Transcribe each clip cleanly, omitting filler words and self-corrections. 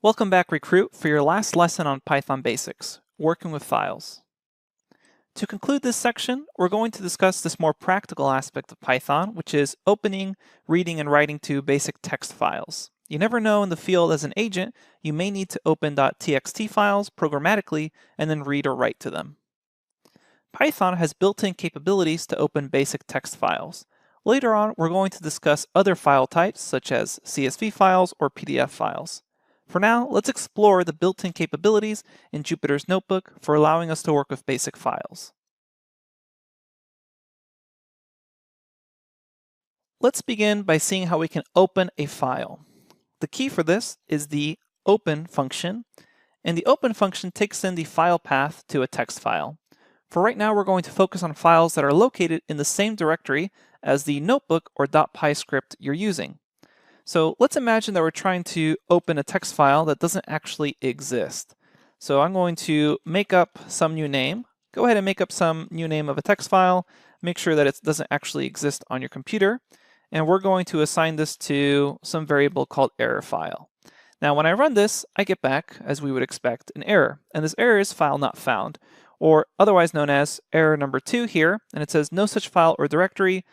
Welcome back, Recruit, for your last lesson on Python Basics, working with files. To conclude this section, we're going to discuss this more practical aspect of Python, which is opening, reading, and writing to basic text files. You never know in the field as an agent, you may need to open .txt files programmatically and then read or write to them. Python has built-in capabilities to open basic text files. Later on, we're going to discuss other file types, such as CSV files or PDF files. For now, let's explore the built-in capabilities in Jupyter's Notebook for allowing us to work with basic files. Let's begin by seeing how we can open a file. The key for this is the open function, and the open function takes in the file path to a text file. For right now, we're going to focus on files that are located in the same directory as the notebook or .py script you're using. So let's imagine that we're trying to open a text file that doesn't actually exist. So I'm going to make up some new name. Go ahead and make up some new name of a text file. Make sure that it doesn't actually exist on your computer. And we're going to assign this to some variable called error file. Now when I run this, I get back, as we would expect, an error. And this error is file not found, or otherwise known as error number 2 here. And it says no such file or directory,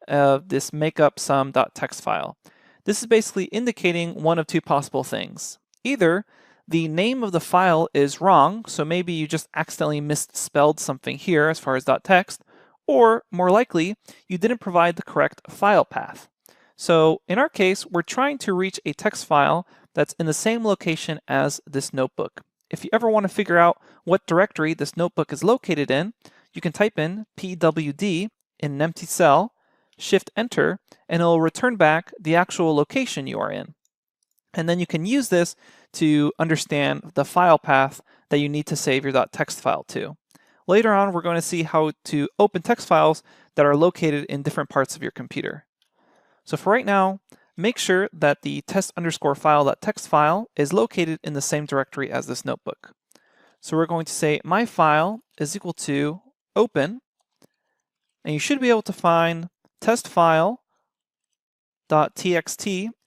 this makeup_some.txt file. This is basically indicating one of two possible things. Either the name of the file is wrong, so maybe you just accidentally misspelled something here as far as .txt, or more likely, you didn't provide the correct file path. So in our case, we're trying to reach a text file that's in the same location as this notebook. If you ever want to figure out what directory this notebook is located in, you can type in pwd in an empty cell, Shift Enter, and it will return back the actual location you are in. And then you can use this to understand the file path that you need to save your .txt file to. Later on, we're going to see how to open text files that are located in different parts of your computer. So for right now, make sure that the test_file.txt file is located in the same directory as this notebook. So we're going to say my file is equal to open, and you should be able to find test_file.txt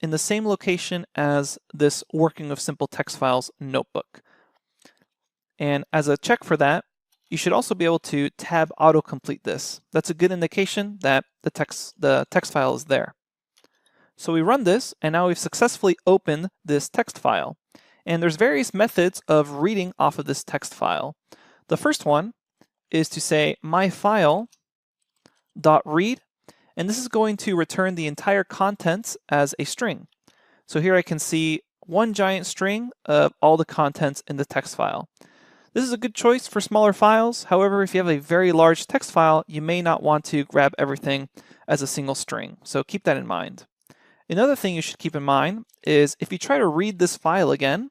in the same location as this working with simple text files notebook. And as a check for that, you should also be able to tab autocomplete this. That's a good indication that the text file is there. So we run this, and now we've successfully opened this text file. And there's various methods of reading off of this text file. The first one is to say myFile.read, and this is going to return the entire contents as a string. So here I can see one giant string of all the contents in the text file. This is a good choice for smaller files. However, if you have a very large text file, you may not want to grab everything as a single string. So keep that in mind. Another thing you should keep in mind is if you try to read this file again,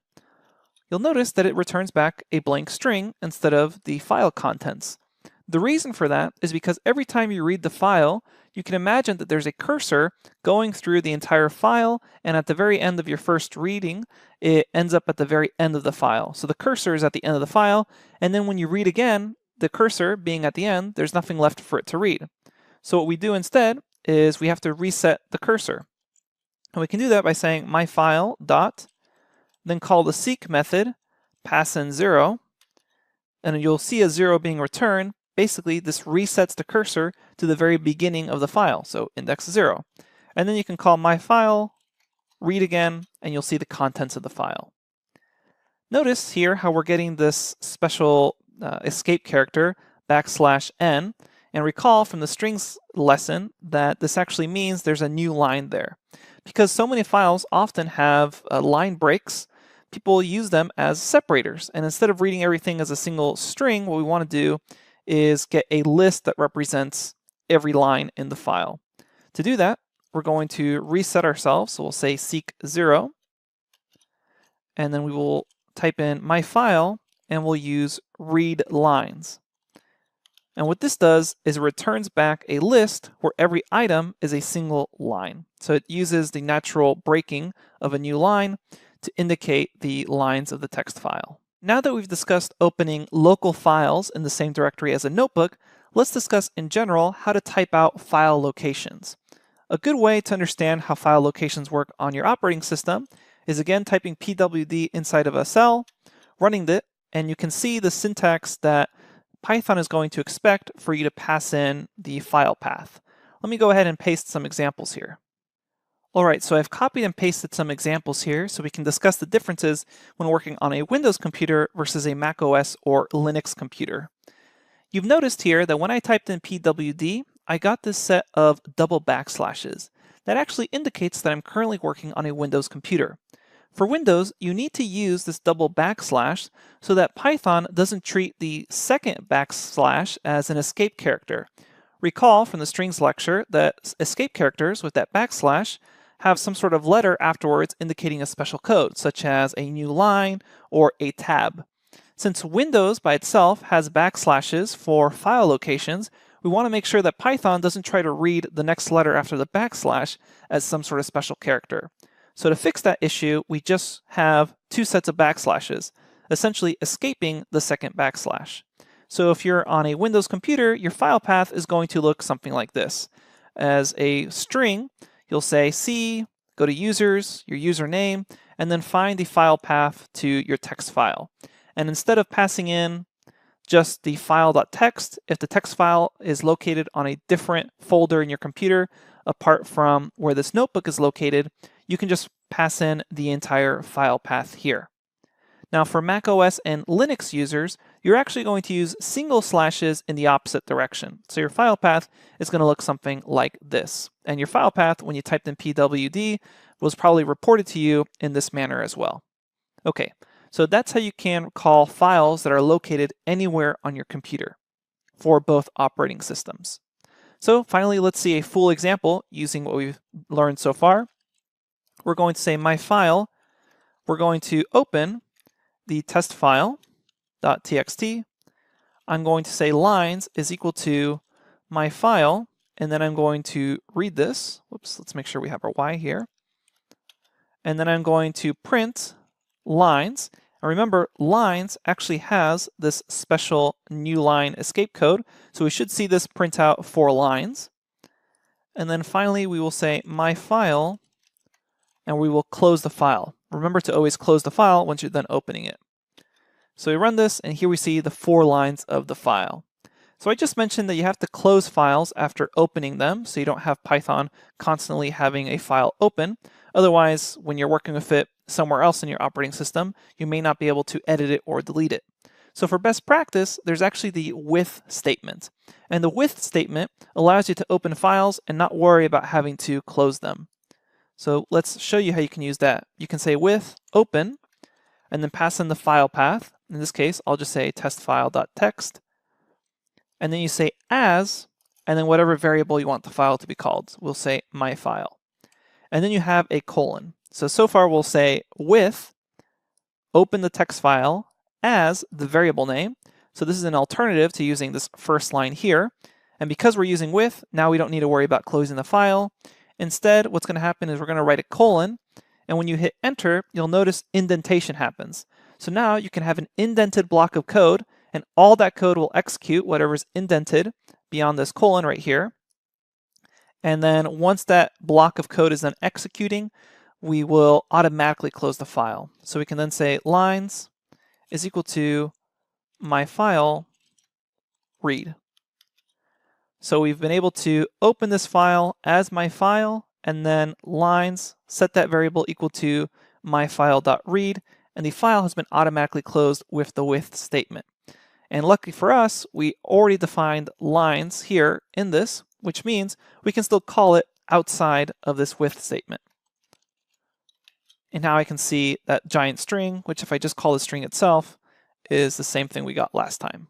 you'll notice that it returns back a blank string instead of the file contents. The reason for that is because every time you read the file, you can imagine that there's a cursor going through the entire file, and at the very end of your first reading, it ends up at the very end of the file. So the cursor is at the end of the file, and then when you read again, the cursor being at the end, there's nothing left for it to read. So what we do instead is we have to reset the cursor. And we can do that by saying myFile dot, then call the seek method, pass in 0, and you'll see a 0 being returned. Basically, this resets the cursor to the very beginning of the file, so index 0. And then you can call myFile, read again, and you'll see the contents of the file. Notice here how we're getting this special escape character, \n, and recall from the strings lesson that this actually means there's a new line there. Because so many files often have line breaks, people use them as separators. And instead of reading everything as a single string, what we want to do is get a list that represents every line in the file. To do that, we're going to reset ourselves. So we'll say seek 0, and then we will type in myFile, and we'll use read lines. And what this does is it returns back a list where every item is a single line. So it uses the natural breaking of a new line to indicate the lines of the text file. Now that we've discussed opening local files in the same directory as a notebook, let's discuss in general how to type out file locations. A good way to understand how file locations work on your operating system is again typing pwd inside of a cell, running it, and you can see the syntax that Python is going to expect for you to pass in the file path. Let me go ahead and paste some examples here. Alright, so I've copied and pasted some examples here so we can discuss the differences when working on a Windows computer versus a macOS or Linux computer. You've noticed here that when I typed in pwd, I got this set of double backslashes. That actually indicates that I'm currently working on a Windows computer. For Windows, you need to use this double backslash so that Python doesn't treat the second backslash as an escape character. Recall from the strings lecture that escape characters with that backslash have some sort of letter afterwards indicating a special code, such as a new line or a tab. Since Windows by itself has backslashes for file locations, we want to make sure that Python doesn't try to read the next letter after the backslash as some sort of special character. So to fix that issue, we just have two sets of backslashes, essentially escaping the second backslash. So if you're on a Windows computer, your file path is going to look something like this. As a string, you'll say C, go to users, your username, and then find the file path to your text file. And instead of passing in just the file.txt, if the text file is located on a different folder in your computer, apart from where this notebook is located, you can just pass in the entire file path here. Now for macOS and Linux users, you're actually going to use single slashes in the opposite direction. So your file path is going to look something like this. And your file path, when you typed in pwd, was probably reported to you in this manner as well. Okay, so that's how you can call files that are located anywhere on your computer for both operating systems. So finally, let's see a full example using what we've learned so far. We're going to say my file. We're going to open the test file.txt. I'm going to say lines is equal to my file, and then I'm going to read this. Whoops, let's make sure we have our Y here. And then I'm going to print lines. And remember, lines actually has this special new line escape code, so we should see this print out 4 lines. And then finally, we will say my file, and we will close the file. Remember to always close the file once you're done opening it. So we run this, and here we see the 4 lines of the file. So I just mentioned that you have to close files after opening them, so you don't have Python constantly having a file open. Otherwise, when you're working with it somewhere else in your operating system, you may not be able to edit it or delete it. So for best practice, there's actually the with statement. And the with statement allows you to open files and not worry about having to close them. So let's show you how you can use that. You can say with open, and then pass in the file path. In this case, I'll just say testfile.txt. And then you say as, and then whatever variable you want the file to be called. We'll say my file. And then you have a colon. So far we'll say with, open the text file as the variable name. So this is an alternative to using this first line here. And because we're using with, now we don't need to worry about closing the file. Instead, what's going to happen is we're going to write a colon, and when you hit enter, you'll notice indentation happens. So now you can have an indented block of code, and all that code will execute whatever's indented beyond this colon right here. And then once that block of code is done executing, we will automatically close the file. So we can then say lines is equal to my file read. So we've been able to open this file as my file, and then lines, set that variable equal to myfile.read, and the file has been automatically closed with the with statement. And luckily for us, we already defined lines here in this, which means we can still call it outside of this with statement. And now I can see that giant string, which if I just call the string itself, is the same thing we got last time.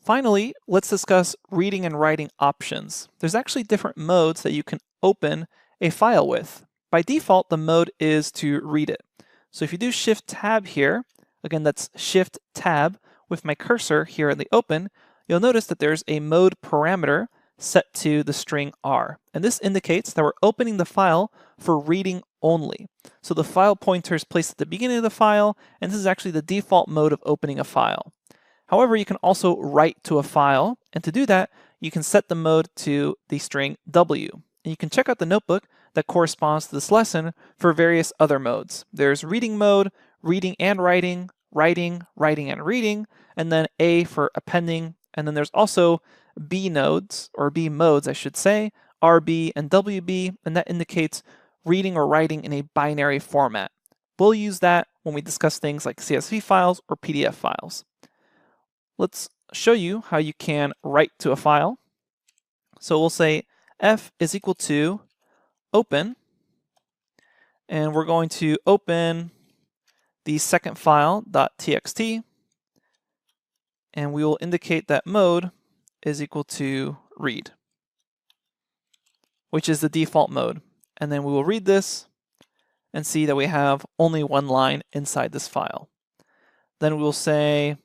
Finally, let's discuss reading and writing options. There's actually different modes that you can open a file with. By default, the mode is to read it. So if you do Shift Tab here, again that's Shift Tab with my cursor here in the open, you'll notice that there's a mode parameter set to the string R. And this indicates that we're opening the file for reading only. So the file pointer is placed at the beginning of the file, and this is actually the default mode of opening a file. However, you can also write to a file, and to do that, you can set the mode to the string W. And you can check out the notebook that corresponds to this lesson for various other modes. There's reading mode, reading and writing, writing, writing and reading, and then A for appending, and then there's also B nodes, or B modes I should say, RB and WB, and that indicates reading or writing in a binary format. We'll use that when we discuss things like CSV files or PDF files. Let's show you how you can write to a file. So we'll say f is equal to open, and we're going to open the second file .txt, and we will indicate that mode is equal to read, which is the default mode. And then we will read this and see that we have only one line inside this file. Then we will say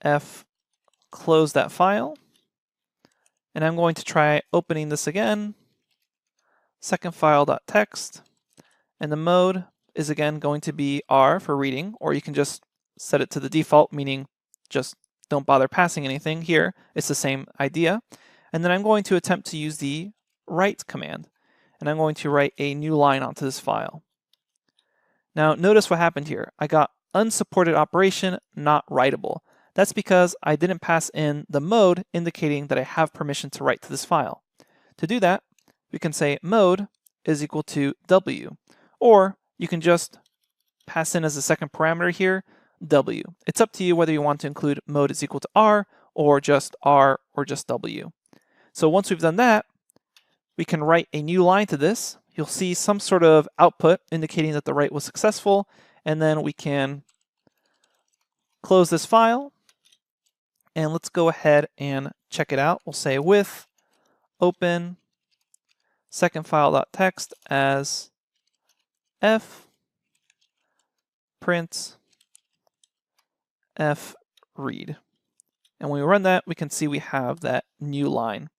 f close that file, and I'm going to try opening this again, second file.txt, and the mode is again going to be R for reading, or you can just set it to the default, meaning just don't bother passing anything here. It's the same idea. And then I'm going to attempt to use the write command, and I'm going to write a new line onto this file. Now notice what happened here. I got unsupported operation, not writable. That's because I didn't pass in the mode indicating that I have permission to write to this file. To do that, we can say mode is equal to W, or you can just pass in as a second parameter here, W. It's up to you whether you want to include mode is equal to R or just W. So once we've done that, we can write a new line to this. You'll see some sort of output indicating that the write was successful, and then we can close this file, and let's go ahead and check it out. We'll say with open second file.txt as f print f read. And when we run that, we can see we have that new line.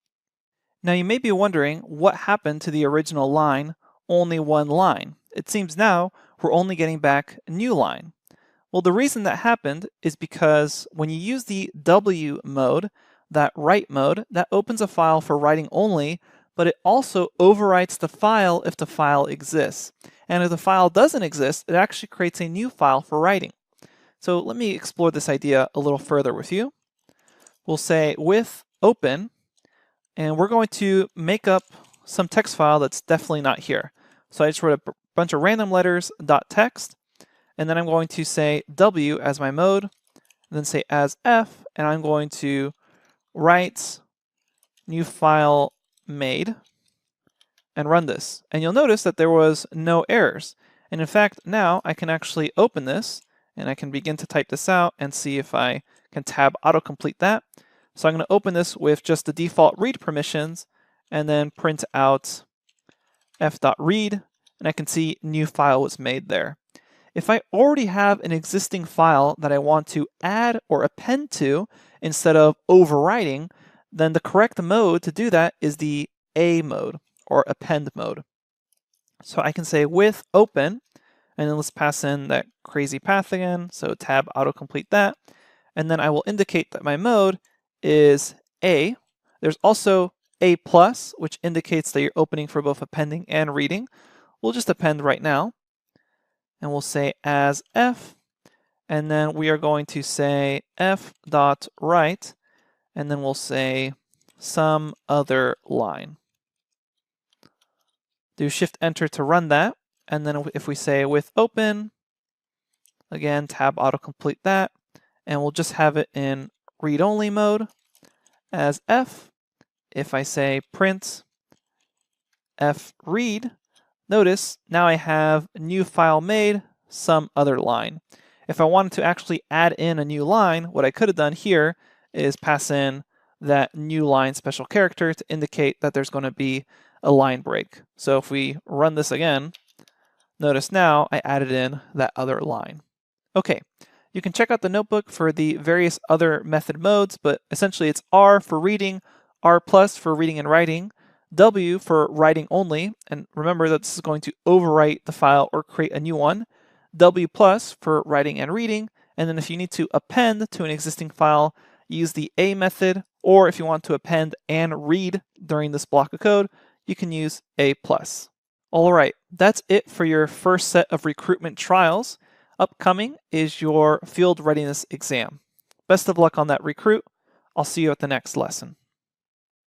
Now you may be wondering what happened to the original line, only one line. It seems now we're only getting back a new line. Well, the reason that happened is because when you use the W mode, that write mode, that opens a file for writing only, but it also overwrites the file if the file exists. And if the file doesn't exist, it actually creates a new file for writing. So let me explore this idea a little further with you. We'll say with open, and we're going to make up some text file that's definitely not here. So I just wrote a bunch of random letters .text, and then I'm going to say W as my mode, and then say as F, and I'm going to write new file made and run this. And you'll notice that there was no errors. And in fact, now I can actually open this, and I can begin to type this out and see if I can tab autocomplete that. So I'm going to open this with just the default read permissions and then print out f.read, and I can see new file was made there. If I already have an existing file that I want to add or append to instead of overwriting, then the correct mode to do that is the A mode or append mode. So I can say with open, and then let's pass in that crazy path again, so tab autocomplete that, and then I will indicate that my mode is A. There's also A+, which indicates that you're opening for both appending and reading. We'll just append right now, and we'll say as F, and then we are going to say f.write, and then we'll say some other line. Do Shift Enter to run that, and then if we say with open, again tab autocomplete that, and we'll just have it in read-only mode as F. If I say print f read, notice now I have a new file made, some other line. If I wanted to actually add in a new line, what I could have done here is pass in that new line special character to indicate that there's going to be a line break. So if we run this again, notice now I added in that other line. Okay, you can check out the notebook for the various other method modes, but essentially it's R for reading, R+ for reading and writing, W for writing only, and remember that this is going to overwrite the file or create a new one, W+ for writing and reading, and then if you need to append to an existing file, use the A method or if you want to append and read during this block of code, you can use A+. All right, that's it for your first set of recruitment trials. Upcoming is your field readiness exam. Best of luck on that recruit. I'll see you at the next lesson.